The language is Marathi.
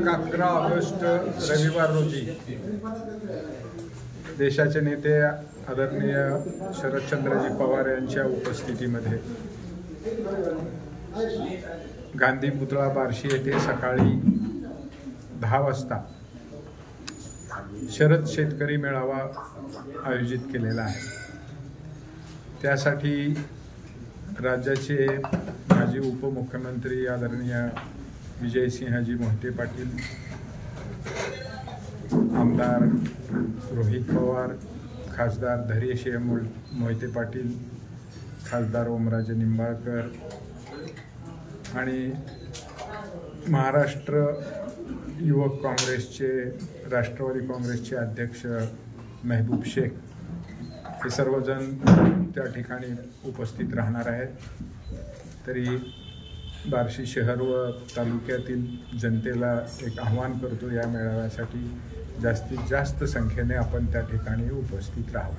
दिनांक 11 ऑगस्ट रविवार रोजी देशाचे नेते आदरणीय शरदचंद्रजी पवार यांच्या उपस्थितीमध्ये गांधी पुतळा बार्शी येथे सकाळी 10 वाजता शरद शेतकरी मेळावा आयोजित केलेला आहे। त्यासाठी राज्याचे माजी उपमुख्यमंत्री आदरणीय विजयसिंहजी मोहिते पाटील, आमदार रोहित पवार, खासदार धैर्यशील मोहिते पाटील, खासदार ओमराजे निंबाळकर आणि महाराष्ट्र युवक काँग्रेसचे राष्ट्रवादी काँग्रेसचे अध्यक्ष महबूब शेख हे सर्वजण त्या ठिकाणी उपस्थित राहणार आहेत। तरी बार्शी शहर व तालुक्यातील जनतेला एक आव्हान करतो, या मेळाव्यासाठी जास्तीत जास्त संख्येने आपण त्या ठिकाणी उपस्थित राहावं।